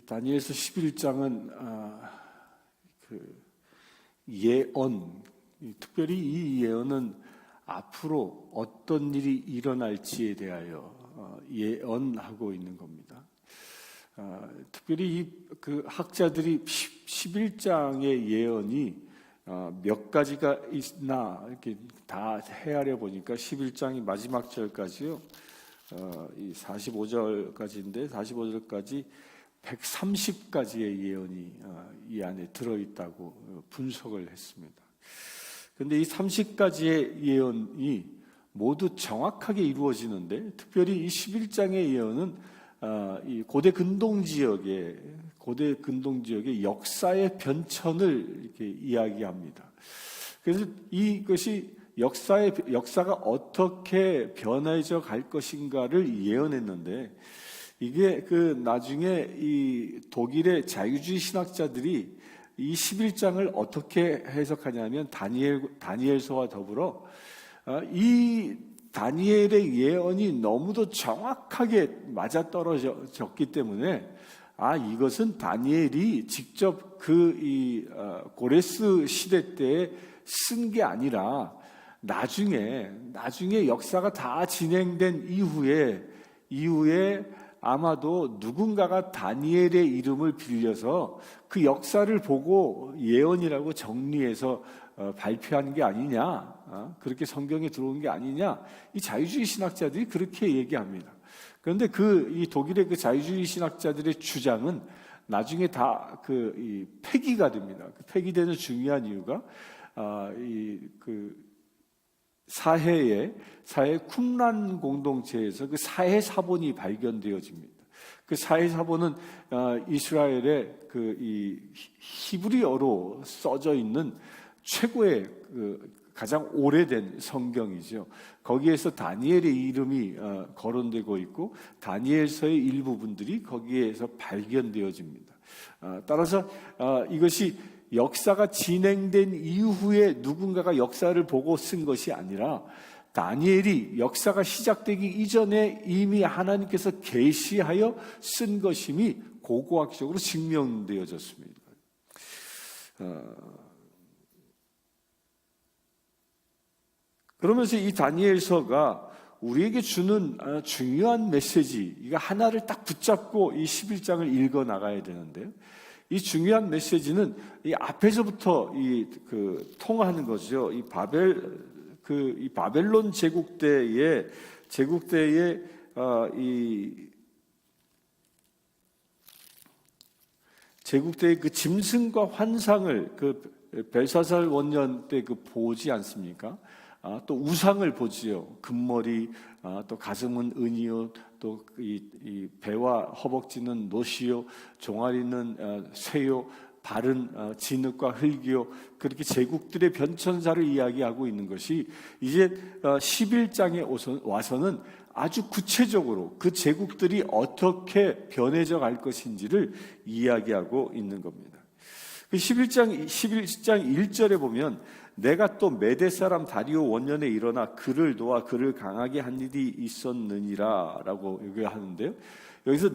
다니엘서 11장은 예언, 특별히 이 예언은 앞으로 어떤 일이 일어날지에 대하여 예언하고 있는 겁니다. 특별히 그 학자들이 11장의 예언이 몇 가지가 있나 이렇게 다 헤아려 보니까 11장이 마지막 절까지요. 이 45절까지인데 45절까지 130가지의 예언이 이 안에 들어있다고 분석을 했습니다. 그런데 이 30가지의 예언이 모두 정확하게 이루어지는데, 특별히 이 11장의 예언은 이 고대 근동 지역의 역사의 변천을 이렇게 이야기합니다. 그래서 이것이 역사가 어떻게 변해져 갈 것인가를 예언했는데, 이게 나중에 이 독일의 자유주의 신학자들이 이 11장을 어떻게 해석하냐면 다니엘서와 더불어 이 다니엘의 예언이 너무도 정확하게 맞아떨어졌기 때문에 이것은 다니엘이 직접 고레스 시대 때 쓴 게 아니라 나중에 역사가 다 진행된 이후에 아마도 누군가가 다니엘의 이름을 빌려서 그 역사를 보고 예언이라고 정리해서 발표한 게 아니냐, 그렇게 성경에 들어온 게 아니냐, 이 자유주의 신학자들이 그렇게 얘기합니다. 그런데 이 독일의 그 자유주의 신학자들의 주장은 나중에 다 폐기가 됩니다. 폐기되는 중요한 이유가 사해 쿰란 공동체에서 그 사해 사본이 발견되어집니다. 그 사해 사본은 이스라엘의 이 히브리어로 써져 있는 최고의 가장 오래된 성경이죠. 거기에서 다니엘의 이름이 거론되고 있고 다니엘서의 일부분들이 거기에서 발견되어집니다. 따라서 이것이 역사가 진행된 이후에 누군가가 역사를 보고 쓴 것이 아니라 다니엘이 역사가 시작되기 이전에 이미 하나님께서 계시하여 쓴 것임이 고고학적으로 증명되어졌습니다. 그러면서 이 다니엘서가 우리에게 주는 중요한 메시지, 이거 하나를 딱 붙잡고 이 11장을 읽어 나가야 되는데요. 이 중요한 메시지는 이 앞에서부터 통하는 거죠. 이 바벨론 제국 때의 그 짐승과 환상을 벨사살 원년 때 보지 않습니까? 또 우상을 보지요. 금머리, 또 가슴은 은이요, 또 이 배와 허벅지는 노시요, 종아리는 쇠요, 발은 진흙과 흙이요. 그렇게 제국들의 변천사를 이야기하고 있는 것이 이제 11장에 와서는 아주 구체적으로 그 제국들이 어떻게 변해져 갈 것인지를 이야기하고 있는 겁니다. 11장 1절에 보면 내가 또 메대 사람 다리오 원년에 일어나 그를 놓아 그를 강하게 한 일이 있었느니라 라고 얘기하는데요. 여기서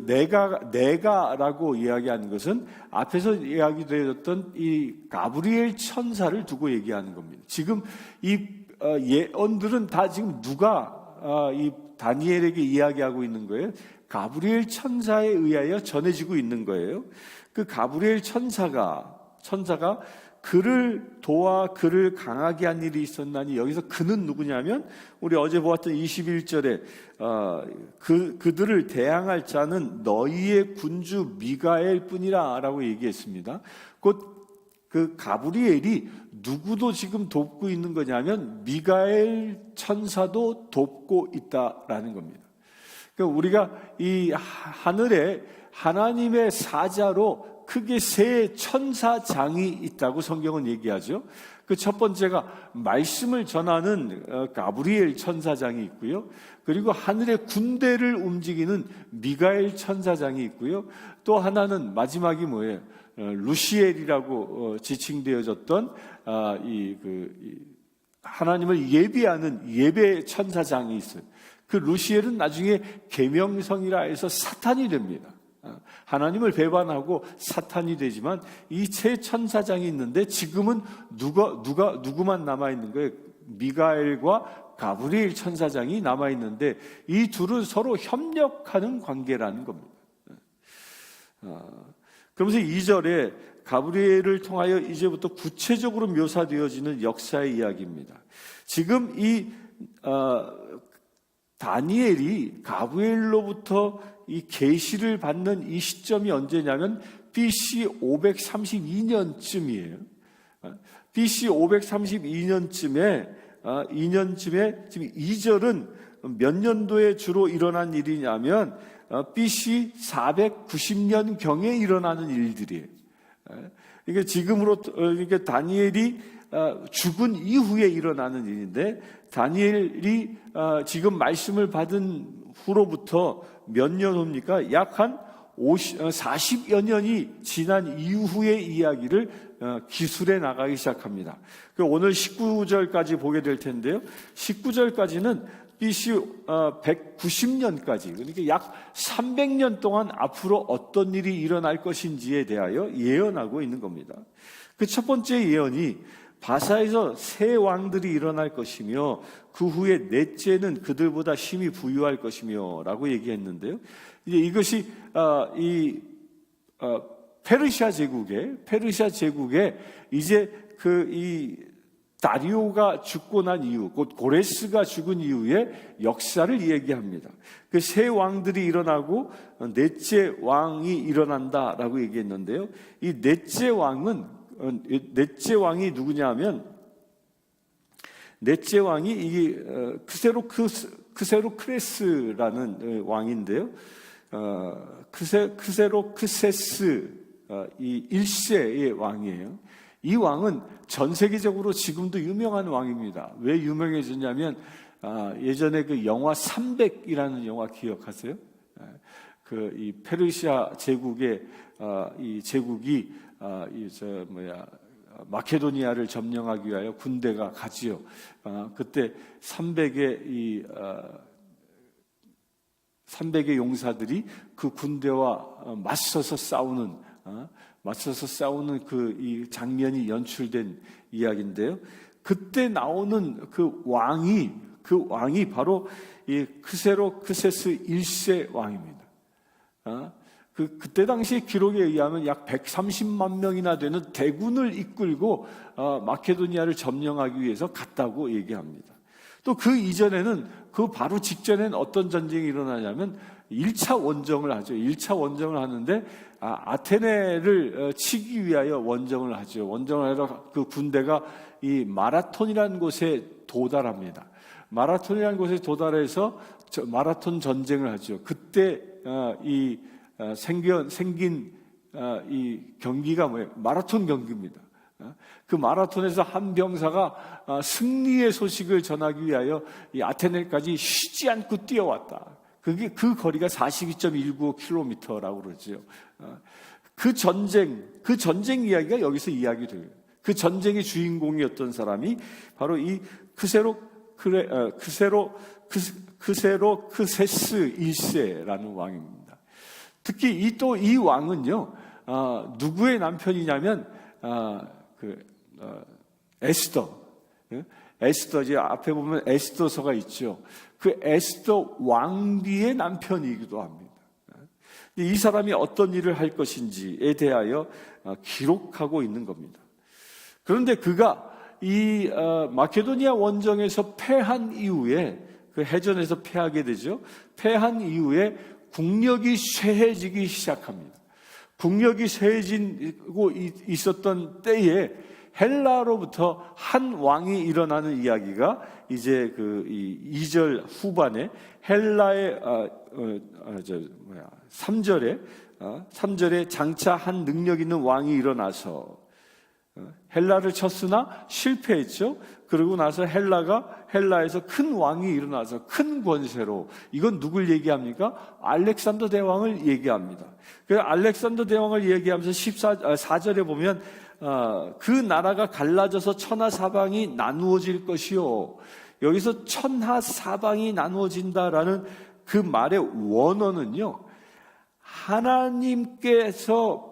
내가라고 이야기하는 것은 앞에서 이야기되었던 이 가브리엘 천사를 두고 얘기하는 겁니다. 지금 이 예언들은 다 지금 누가 이 다니엘에게 이야기하고 있는 거예요? 가브리엘 천사에 의하여 전해지고 있는 거예요. 그 가브리엘 천사가 그를 도와 그를 강하게 한 일이 있었나니, 여기서 그는 누구냐면 우리 어제 보았던 21절에 그들을 대항할 자는 너희의 군주 미가엘 뿐이라 라고 얘기했습니다. 곧 그 가브리엘이 누구도 지금 돕고 있는 거냐면 미가엘 천사도 돕고 있다라는 겁니다. 그러니까 우리가 이 하늘에 하나님의 사자로 크게 세 천사장이 있다고 성경은 얘기하죠. 그 첫 번째가 말씀을 전하는 가브리엘 천사장이 있고요. 그리고 하늘의 군대를 움직이는 미가엘 천사장이 있고요. 또 하나는 마지막이 뭐예요? 루시엘이라고 지칭되어졌던 하나님을 예비하는 예배 천사장이 있어요. 그 루시엘은 나중에 계명성이라 해서 사탄이 됩니다. 하나님을 배반하고 사탄이 되지만 이 세 천사장이 있는데 지금은 누구만 남아 있는 거예요? 미가엘과 가브리엘 천사장이 남아 있는데 이 둘은 서로 협력하는 관계라는 겁니다. 그러면서 2절에 가브리엘을 통하여 이제부터 구체적으로 묘사되어지는 역사의 이야기입니다. 지금 이 다니엘이 가브리엘로부터 이 계시를 받는 이 시점이 언제냐면 BC 532년쯤이에요. BC 532년쯤에 지금 2절은 몇 년도에 주로 일어난 일이냐면 BC 490년 경에 일어나는 일들이에요. 이게 지금으로 이게 다니엘이 죽은 이후에 일어나는 일인데 다니엘이 지금 말씀을 받은 후로부터 몇 년 후입니까? 약 한 40여 년이 지난 이후의 이야기를 기술해 나가기 시작합니다. 오늘 19절까지 보게 될 텐데요. 19절까지는 BC 190년까지, 그러니까 약 300년 동안 앞으로 어떤 일이 일어날 것인지에 대하여 예언하고 있는 겁니다. 그 첫 번째 예언이 바사에서 새 왕들이 일어날 것이며 그 후에 넷째는 그들보다 힘이 부유할 것이며 라고 얘기했는데요. 이제 이것이 페르시아 제국에 이제 이 다리오가 죽고 난 이후, 곧 고레스가 죽은 이후에 역사를 얘기합니다. 그 새 왕들이 일어나고 넷째 왕이 일어난다라고 얘기했는데요. 이 넷째 왕이 누구냐면 넷째 왕이 이 크세로크레스라는 왕인데요. 크세로크세스 이 1세의 왕이에요. 이 왕은 전 세계적으로 지금도 유명한 왕입니다. 왜 유명해졌냐면 예전에 그 영화 300이라는 영화 기억하세요? 이 페르시아 제국의 이 제국이 마케도니아를 점령하기 위하여 군대가 가지요. 그때 300의 300의 용사들이 그 군대와 맞서서 싸우는 이 장면이 연출된 이야기인데요. 그때 나오는 그 왕이 바로 이 크세로크세스 1세 왕입니다. 그때 당시 기록에 의하면 약 130만 명이나 되는 대군을 이끌고 마케도니아를 점령하기 위해서 갔다고 얘기합니다. 또 그 이전에는 그 바로 직전엔 어떤 전쟁이 일어나냐면 1차 원정을 하죠. 1차 원정을 하는데 아테네를 치기 위하여 원정을 하죠. 원정을 하러 그 군대가 이 마라톤이라는 곳에 도달합니다. 마라톤이라는 곳에 도달해서 마라톤 전쟁을 하죠. 그때 생긴 이 경기가 뭐예요? 마라톤 경기입니다. 그 마라톤에서 한 병사가 승리의 소식을 전하기 위하여 이 아테네까지 쉬지 않고 뛰어왔다. 그 거리가 42.195km라고 그러죠. 그 전쟁 이야기가 여기서 이야기돼요. 그 전쟁의 주인공이었던 사람이 바로 이 크세로크세스 1세라는 왕입니다. 특히 이 왕은요, 누구의 남편이냐면, 에스더, 이제 앞에 보면 에스더서가 있죠. 그 에스더 왕비의 남편이기도 합니다. 이 사람이 어떤 일을 할 것인지에 대하여 기록하고 있는 겁니다. 그런데 그가 이 마케도니아 원정에서 패한 이후에, 그 해전에서 패하게 되죠. 패한 이후에 국력이 쇠해지기 시작합니다. 국력이 쇠해지고 있었던 때에 헬라로부터 한 왕이 일어나는 이야기가 이제 그 2절 후반에 헬라의 3절에 장차 한 능력 있는 왕이 일어나서 헬라를 쳤으나 실패했죠. 그러고 나서 헬라에서 큰 왕이 일어나서 큰 권세로, 이건 누굴 얘기합니까? 알렉산더 대왕을 얘기합니다. 그 알렉산더 대왕을 얘기하면서 4절에 보면 그 나라가 갈라져서 천하 사방이 나누어질 것이요. 여기서 천하 사방이 나누어진다라는 그 말의 원어는요, 하나님께서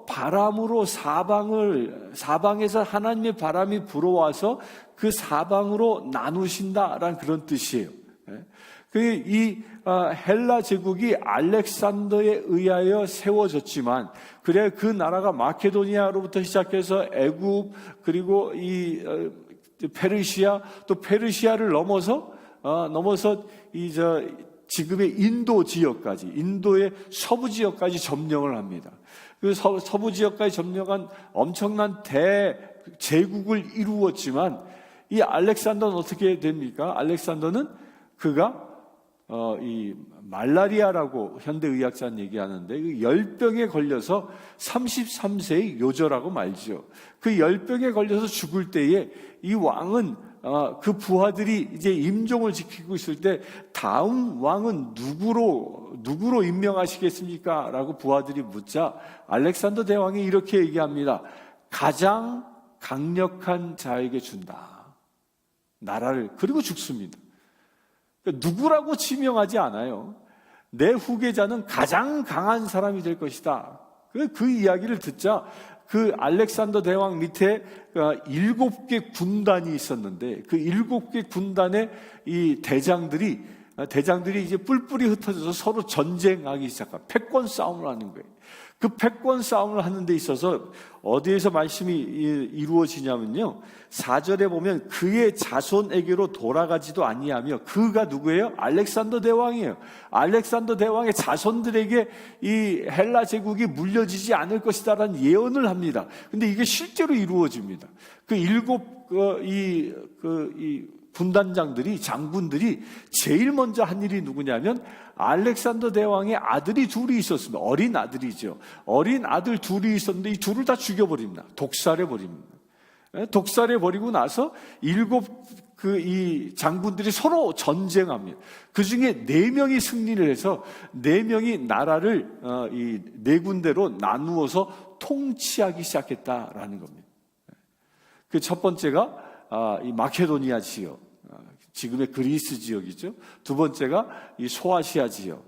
바람으로 사방에서 하나님의 바람이 불어와서 그 사방으로 나누신다라는 그런 뜻이에요. 이 헬라 제국이 알렉산더에 의하여 세워졌지만, 그래 그 나라가 마케도니아로부터 시작해서 애굽, 그리고 이 페르시아, 또 페르시아를 넘어서 지금의 인도 지역까지, 인도의 서부 지역까지 점령을 합니다. 그 서부 지역까지 점령한 엄청난 대제국을 이루었지만, 이 알렉산더는 어떻게 됩니까? 알렉산더는 그가 이 말라리아라고 현대의학자는 얘기하는데, 그 열병에 걸려서 33세의 요절하고 말죠. 그 열병에 걸려서 죽을 때에 이 왕은 그 부하들이 이제 임종을 지키고 있을 때, 다음 왕은 누구로 임명하시겠습니까? 라고 부하들이 묻자 알렉산더 대왕이 이렇게 얘기합니다. 가장 강력한 자에게 준다, 나라를. 그리고 죽습니다. 그러니까 누구라고 지명하지 않아요. 내 후계자는 가장 강한 사람이 될 것이다. 그 이야기를 듣자 그 알렉산더 대왕 밑에 7개 군단이 있었는데, 그 7개 군단의 이 대장들이 이제 뿔뿔이 흩어져서 서로 전쟁하기 시작한, 패권 싸움을 하는 거예요. 그 패권 싸움을 하는 데 있어서 어디에서 말씀이 이루어지냐면요, 4절에 보면 그의 자손에게로 돌아가지도 아니하며, 그가 누구예요? 알렉산더 대왕이에요. 알렉산더 대왕의 자손들에게 이 헬라 제국이 물려지지 않을 것이다라는 예언을 합니다. 근데 이게 실제로 이루어집니다. 그 7 군단장들이, 장군들이 제일 먼저 한 일이 누구냐면, 알렉산더 대왕의 아들이 둘이 있었습니다. 어린 아들이죠. 어린 아들 둘이 있었는데 이 둘을 다 죽여버립니다. 독살해버립니다. 독살해버리고 나서 7 이 장군들이 서로 전쟁합니다. 그 중에 4명이 승리를 해서 4명이 나라를 이 4군데로 나누어서 통치하기 시작했다라는 겁니다. 그 첫 번째가 이 마케도니아 지역, 지금의 그리스 지역이죠. 두 번째가 이 소아시아 지역,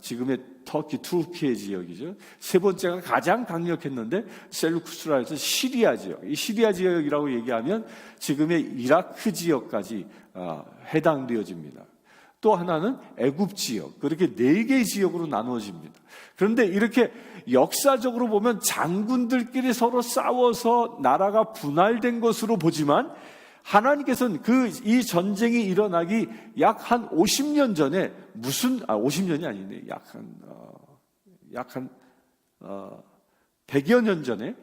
지금의 터키, 투르키의 지역이죠. 세 번째가 가장 강력했는데 셀루쿠스라 해서 시리아 지역. 이 시리아 지역이라고 얘기하면 지금의 이라크 지역까지 해당되어집니다. 또 하나는 애굽 지역. 그렇게 4개의 지역으로 나누어집니다. 그런데 이렇게 역사적으로 보면 장군들끼리 서로 싸워서 나라가 분할된 것으로 보지만, 하나님께서는 이 전쟁이 일어나기 약 한 50년 전에 50년이 아니네. 약 한 100여 년 전에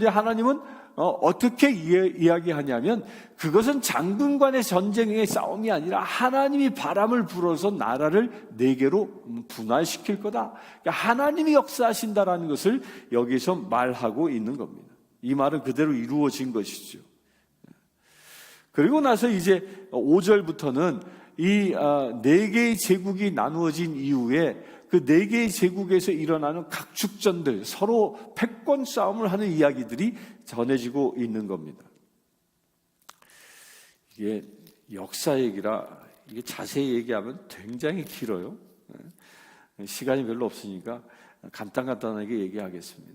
하나님은 어떻게 이야기하냐면, 그것은 장군 간의 전쟁의 싸움이 아니라 하나님이 바람을 불어서 나라를 4개로 분할시킬 거다. 그러니까 하나님이 역사하신다라는 것을 여기서 말하고 있는 겁니다. 이 말은 그대로 이루어진 것이죠. 그리고 나서 이제 5절부터는 이 4개의 제국이 나누어진 이후에 그 4개의 제국에서 일어나는 각축전들, 서로 패권 싸움을 하는 이야기들이 전해지고 있는 겁니다. 이게 역사 얘기라 이게 자세히 얘기하면 굉장히 길어요. 시간이 별로 없으니까 간단하게 얘기하겠습니다.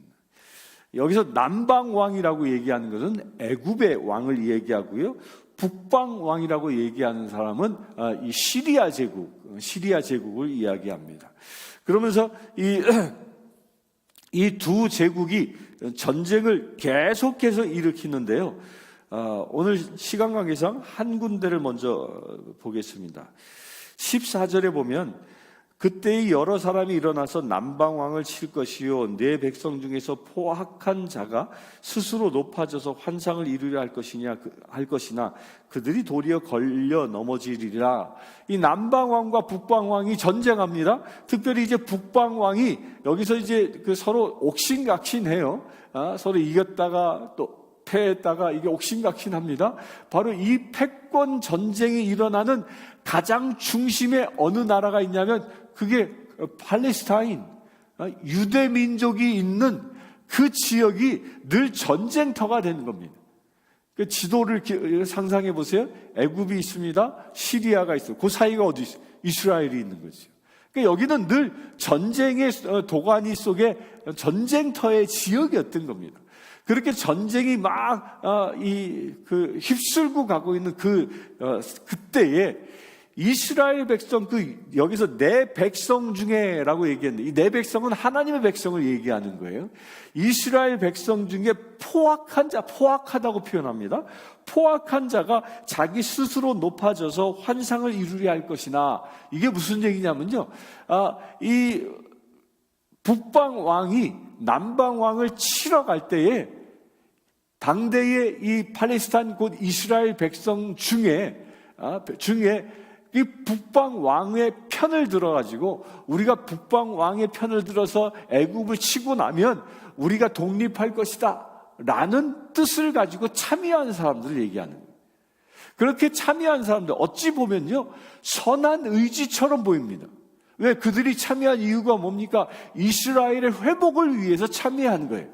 여기서 남방왕이라고 얘기하는 것은 애굽의 왕을 얘기하고요. 북방왕이라고 얘기하는 사람은 이 시리아 제국을 이야기합니다. 그러면서 이 두 제국이 전쟁을 계속해서 일으키는데요. 오늘 시간 관계상 한 군데를 먼저 보겠습니다. 14절에 보면, 그때의 여러 사람이 일어나서 남방왕을 칠 것이요, 내 백성 중에서 포악한 자가 스스로 높아져서 환상을 이루려 할 것이나 그들이 도리어 걸려 넘어지리라. 이 남방왕과 북방왕이 전쟁합니다. 특별히 이제 북방왕이 여기서 이제 서로 옥신각신해요. 서로 이겼다가 또 패했다가 이게 옥신각신합니다. 바로 이 패권 전쟁이 일어나는 가장 중심에 어느 나라가 있냐면, 그게 팔레스타인, 유대 민족이 있는 그 지역이 늘 전쟁터가 되는 겁니다. 그 지도를 상상해 보세요. 애굽이 있습니다. 시리아가 있어요. 그 사이가 어디 있어요? 이스라엘이 있는 거죠. 그러니까 여기는 늘 전쟁의 도가니 속에 전쟁터의 지역이었던 겁니다. 그렇게 전쟁이 막 휩쓸고 가고 있는 그때에 이스라엘 백성, 여기서 내 백성 중에라고 얘기했는데, 이 내 백성은 하나님의 백성을 얘기하는 거예요. 이스라엘 백성 중에 포악하다고 표현합니다. 포악한 자가 자기 스스로 높아져서 환상을 이루려 할 것이나, 이게 무슨 얘기냐면요. 이 북방 왕이 남방 왕을 치러 갈 때에, 당대의 이 팔레스타인 곧 이스라엘 백성 중에 이 북방 왕의 편을 들어가지고 우리가 북방 왕의 편을 들어서 애굽을 치고 나면 우리가 독립할 것이다 라는 뜻을 가지고 참여한 사람들을 얘기하는 거예요. 그렇게 참여한 사람들 어찌 보면요 선한 의지처럼 보입니다. 왜? 그들이 참여한 이유가 뭡니까? 이스라엘의 회복을 위해서 참여한 거예요.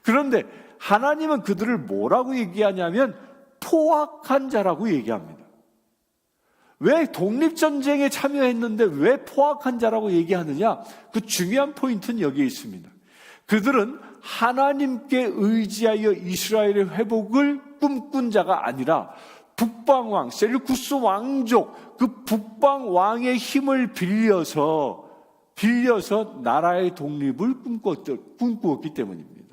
그런데 하나님은 그들을 뭐라고 얘기하냐면 포악한 자라고 얘기합니다. 왜 독립전쟁에 참여했는데 왜 포악한 자라고 얘기하느냐? 그 중요한 포인트는 여기에 있습니다. 그들은 하나님께 의지하여 이스라엘의 회복을 꿈꾼 자가 아니라 북방왕, 셀루쿠스 왕족, 그 북방왕의 힘을 빌려서 나라의 독립을 꿈꾸었기 때문입니다.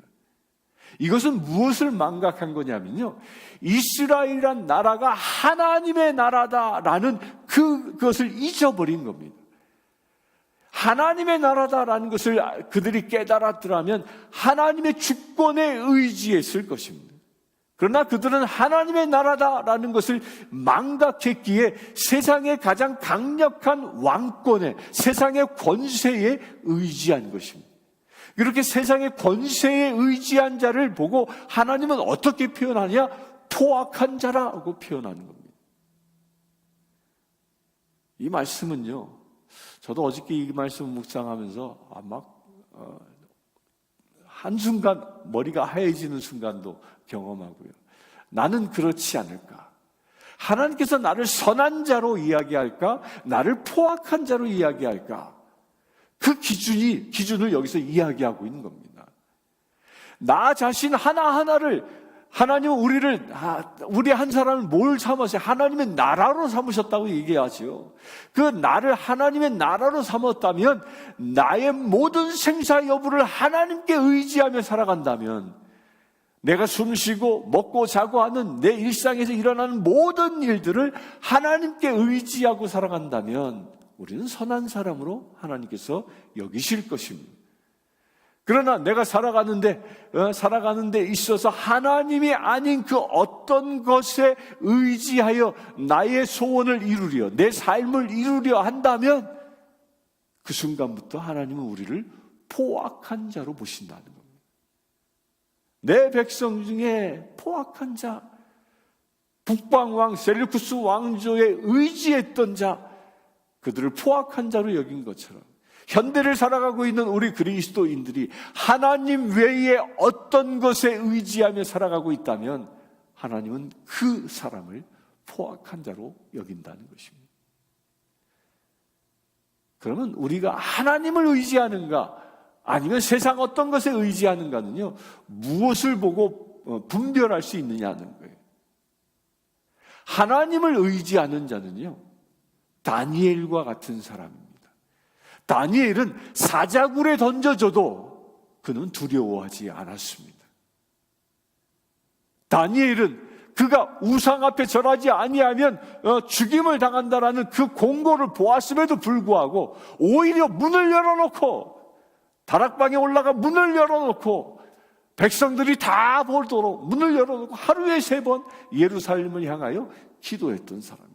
이것은 무엇을 망각한 거냐면요, 이스라엘이란 나라가 하나님의 나라다라는 그것을 잊어버린 겁니다. 하나님의 나라다라는 것을 그들이 깨달았더라면 하나님의 주권에 의지했을 것입니다. 그러나 그들은 하나님의 나라다라는 것을 망각했기에 세상의 가장 강력한 왕권에, 세상의 권세에 의지한 것입니다. 이렇게 세상의 권세에 의지한 자를 보고 하나님은 어떻게 표현하냐? 포악한 자라고 표현하는 겁니다. 이 말씀은요, 저도 어저께 이 말씀 묵상하면서 한순간 머리가 하얘지는 순간도 경험하고요. 나는 그렇지 않을까? 하나님께서 나를 선한 자로 이야기할까? 나를 포악한 자로 이야기할까? 그 기준을 여기서 이야기하고 있는 겁니다. 나 자신 하나하나를, 하나님은 우리 한 사람을 뭘 삼았어요? 하나님의 나라로 삼으셨다고 얘기하죠. 그 나를 하나님의 나라로 삼았다면, 나의 모든 생사 여부를 하나님께 의지하며 살아간다면, 내가 숨쉬고 먹고 자고 하는 내 일상에서 일어나는 모든 일들을 하나님께 의지하고 살아간다면, 우리는 선한 사람으로 하나님께서 여기실 것입니다. 그러나 내가 살아가는데 있어서 하나님이 아닌 그 어떤 것에 의지하여 나의 소원을 이루려, 내 삶을 이루려 한다면 그 순간부터 하나님은 우리를 포악한 자로 보신다는 겁니다. 내 백성 중에 포악한 자, 북방왕 셀루쿠스 왕조에 의지했던 자, 그들을 포악한 자로 여긴 것처럼 현대를 살아가고 있는 우리 그리스도인들이 하나님 외에 어떤 것에 의지하며 살아가고 있다면 하나님은 그 사람을 포악한 자로 여긴다는 것입니다. 그러면 우리가 하나님을 의지하는가 아니면 세상 어떤 것에 의지하는가는요, 무엇을 보고 분별할 수 있느냐는 거예요. 하나님을 의지하는 자는요, 다니엘과 같은 사람입니다. 다니엘은 사자굴에 던져져도 그는 두려워하지 않았습니다. 다니엘은 그가 우상 앞에 절하지 아니하면 죽임을 당한다라는 그 공고를 보았음에도 불구하고 오히려 문을 열어놓고, 다락방에 올라가 문을 열어놓고 백성들이 다 보도록 문을 열어놓고 하루에 3번 예루살렘을 향하여 기도했던 사람입니다.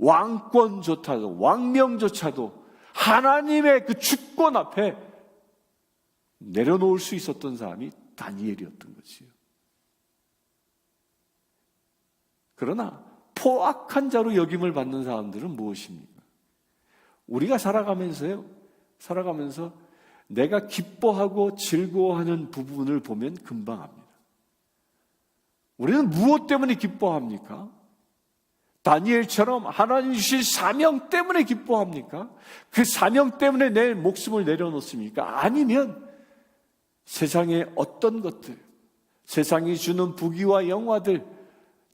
왕권조차도, 왕명조차도 하나님의 그 주권 앞에 내려놓을 수 있었던 사람이 다니엘이었던 거지요. 그러나 포악한 자로 여김을 받는 사람들은 무엇입니까? 우리가 살아가면서 내가 기뻐하고 즐거워하는 부분을 보면 금방 압니다. 우리는 무엇 때문에 기뻐합니까? 다니엘처럼 하나님 주신 사명 때문에 기뻐합니까? 그 사명 때문에 내 목숨을 내려놓습니까? 아니면 세상의 어떤 것들, 세상이 주는 부귀와 영화들,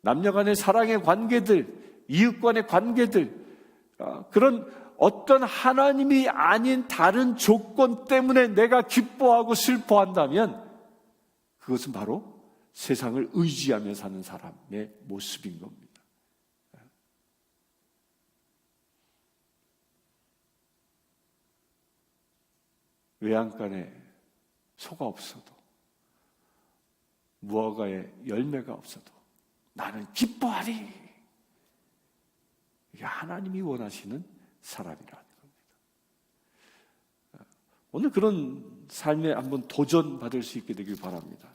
남녀 간의 사랑의 관계들, 이웃 간의 관계들, 그런 어떤 하나님이 아닌 다른 조건 때문에 내가 기뻐하고 슬퍼한다면 그것은 바로 세상을 의지하며 사는 사람의 모습인 겁니다. 외양간에 소가 없어도 무화과에 열매가 없어도 나는 기뻐하리. 이게 하나님이 원하시는 사람이라는 겁니다. 오늘 그런 삶에 한번 도전받을 수 있게 되길 바랍니다.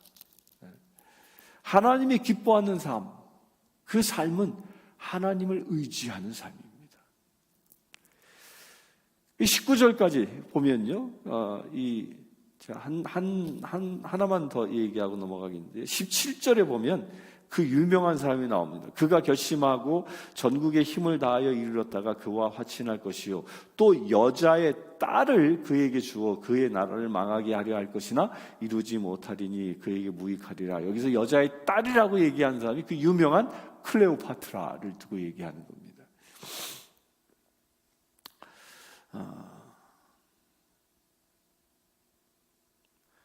하나님이 기뻐하는 삶, 그 삶은 하나님을 의지하는 삶입니다. 19절까지 보면요, 하나만 더 얘기하고 넘어가겠는데, 17절에 보면 그 유명한 사람이 나옵니다. 그가 결심하고 전국에 힘을 다하여 이르렀다가 그와 화친할 것이요, 또 여자의 딸을 그에게 주어 그의 나라를 망하게 하려 할 것이나 이루지 못하리니 그에게 무익하리라. 여기서 여자의 딸이라고 얘기하는 사람이 그 유명한 클레오파트라를 두고 얘기하는 겁니다.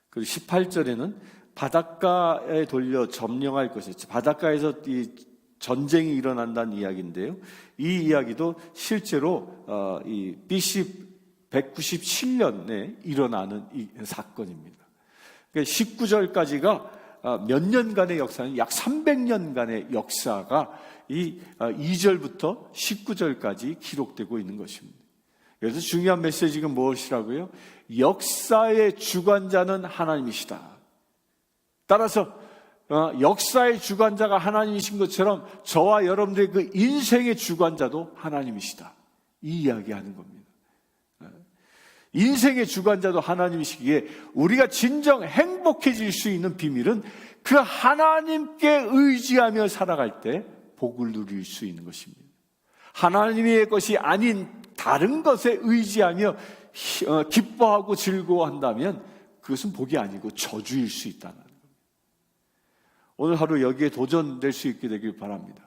그리고 18절에는 바닷가에 돌려 점령할 것이었죠. 바닷가에서 이 전쟁이 일어난다는 이야기인데요. 이 이야기도 실제로 이 BC 197년에 일어나는 이 사건입니다. 그러니까 19절까지가 몇 년간의 역사는 약 300년간의 역사가 이 2절부터 19절까지 기록되고 있는 것입니다. 그래서 중요한 메시지가 무엇이라고요? 역사의 주관자는 하나님이시다. 따라서 역사의 주관자가 하나님이신 것처럼 저와 여러분들의 그 인생의 주관자도 하나님이시다. 이 이야기하는 겁니다. 인생의 주관자도 하나님이시기에 우리가 진정 행복해질 수 있는 비밀은 그 하나님께 의지하며 살아갈 때 복을 누릴 수 있는 것입니다. 하나님의 것이 아닌 다른 것에 의지하며 기뻐하고 즐거워한다면 그것은 복이 아니고 저주일 수 있다는 겁니다. 오늘 하루 여기에 도전될 수 있게 되길 바랍니다.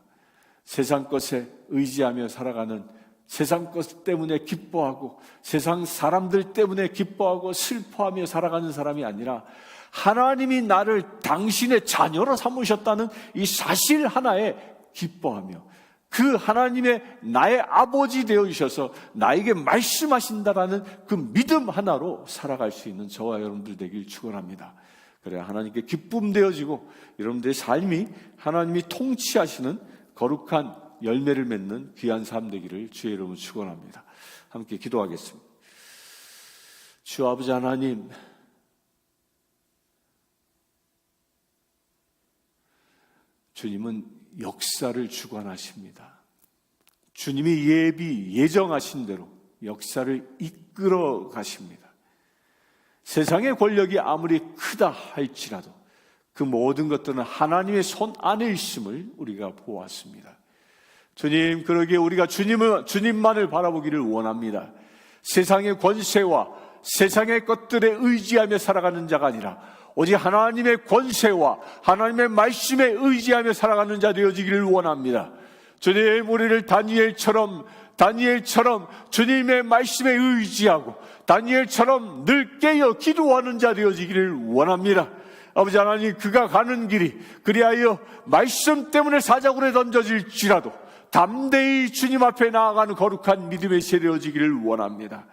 세상 것에 의지하며 살아가는, 세상 것 때문에 기뻐하고 세상 사람들 때문에 기뻐하고 슬퍼하며 살아가는 사람이 아니라 하나님이 나를 당신의 자녀로 삼으셨다는 이 사실 하나에 기뻐하며 그 하나님의 나의 아버지 되어주셔서 나에게 말씀하신다라는 그 믿음 하나로 살아갈 수 있는 저와 여러분들 되길 축원합니다. 그래야 하나님께 기쁨 되어지고 여러분들의 삶이 하나님이 통치하시는 거룩한 열매를 맺는 귀한 삶 되기를 주의 이름으로 축원합니다. 함께 기도하겠습니다. 주 아버지 하나님, 주님은 역사를 주관하십니다. 주님이 예정하신 대로 역사를 이끌어 가십니다. 세상의 권력이 아무리 크다 할지라도 그 모든 것들은 하나님의 손 안에 있음을 우리가 보았습니다. 주님, 그러기에 우리가 주님만을 바라보기를 원합니다. 세상의 권세와 세상의 것들에 의지하며 살아가는 자가 아니라 오직 하나님의 권세와 하나님의 말씀에 의지하며 살아가는 자 되어지기를 원합니다. 주님, 우리를 다니엘처럼 주님의 말씀에 의지하고 다니엘처럼 늘 깨어 기도하는 자 되어지기를 원합니다. 아버지 하나님, 그가 가는 길이 그리하여 말씀 때문에 사자굴에 던져질지라도 담대히 주님 앞에 나아가는 거룩한 믿음의 세례어지기를 원합니다.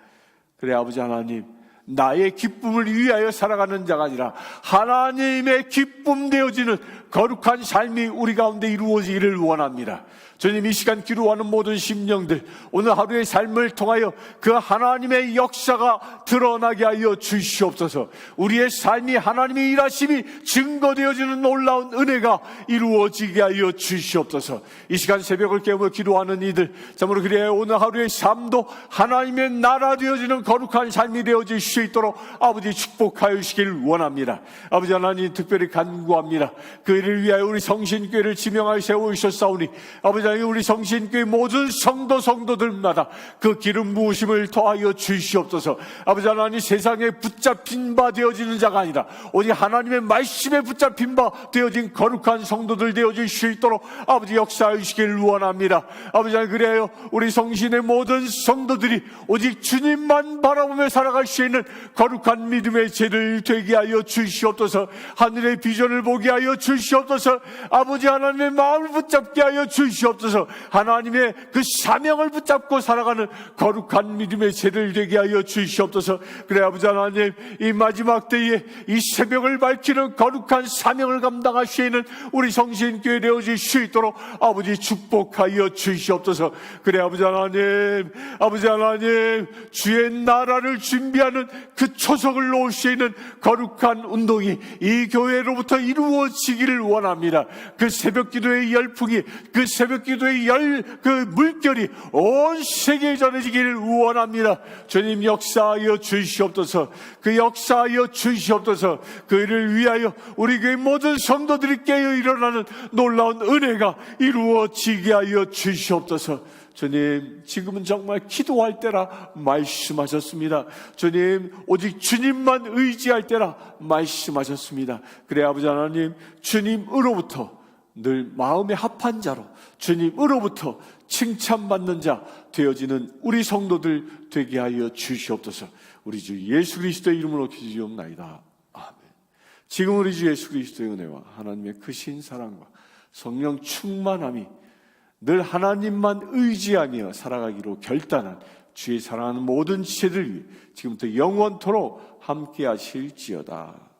그래 아버지 하나님, 나의 기쁨을 위하여 살아가는 자가 아니라 하나님의 기쁨 되어지는 거룩한 삶이 우리 가운데 이루어지기를 원합니다. 주님, 이 시간 기도하는 모든 심령들, 오늘 하루의 삶을 통하여 그 하나님의 역사가 드러나게 하여 주시옵소서. 우리의 삶이 하나님의 일하심이 증거되어지는 놀라운 은혜가 이루어지게 하여 주시옵소서. 이 시간 새벽을 깨우며 기도하는 이들, 참으로 그래야 오늘 하루의 삶도 하나님의 나라 되어지는 거룩한 삶이 되어질 수 있도록 아버지 축복하여 주시길 원합니다. 아버지 하나님, 특별히 간구합니다. 그 일을 위하여 우리 성신교회를 지명하여 세우셨사오니 아버지 하나님 우리 성신교회 모든 성도들마다 그 기름 부으심을 더하여 주시옵소서. 아버지 하나님 세상에 붙잡힌 바 되어지는 자가 아니라 오직 하나님의 말씀에 붙잡힌 바 되어진 거룩한 성도들 되어질 수 있도록 아버지 역사해 주시길 원합니다. 아버지 하나님 그래요 우리 성신의 모든 성도들이 오직 주님만 바라보며 살아갈 수 있는 거룩한 믿음의 죄를 되게 하여 주시옵소서. 하늘의 비전을 보게 하여 주시옵소서. 아버지 하나님의 마음을 붙잡게 하여 주시옵소서. 하나님의 그 사명을 붙잡고 살아가는 거룩한 믿음의 죄를 되게 하여 주시옵소서. 그래 아버지 하나님 이 마지막 때에 이 새벽을 밝히는 거룩한 사명을 감당할 수 있는 우리 성신교회 되어질 수 있도록 아버지 축복하여 주시옵소서. 그래 아버지 하나님 주의 나라를 준비하는 그 초석을 놓을 수 있는 거룩한 운동이 이 교회로부터 이루어지기를 원합니다. 그 새벽 기도의 열풍이 그 새벽 기도의 그 물결이 온 세계에 전해지기를 원합니다. 주님 역사하여 주시옵소서. 그 역사하여 주시옵소서. 그 일을 위하여 우리 교회 모든 성도들이 깨어 일어나는 놀라운 은혜가 이루어지게 하여 주시옵소서. 주님 지금은 정말 기도할 때라 말씀하셨습니다. 주님 오직 주님만 의지할 때라 말씀하셨습니다. 그래 아버지 하나님 주님으로부터 늘 마음에 합한 자로 주님으로부터 칭찬받는 자 되어지는 우리 성도들 되게 하여 주시옵소서. 우리 주 예수 그리스도의 이름으로 기도하옵나이다. 아멘. 지금 우리 주 예수 그리스도의 은혜와 하나님의 크신 사랑과 성령 충만함이 늘 하나님만 의지하며 살아가기로 결단한 주의 사랑하는 모든 지체들 위해 지금부터 영원토록 함께 하실지어다.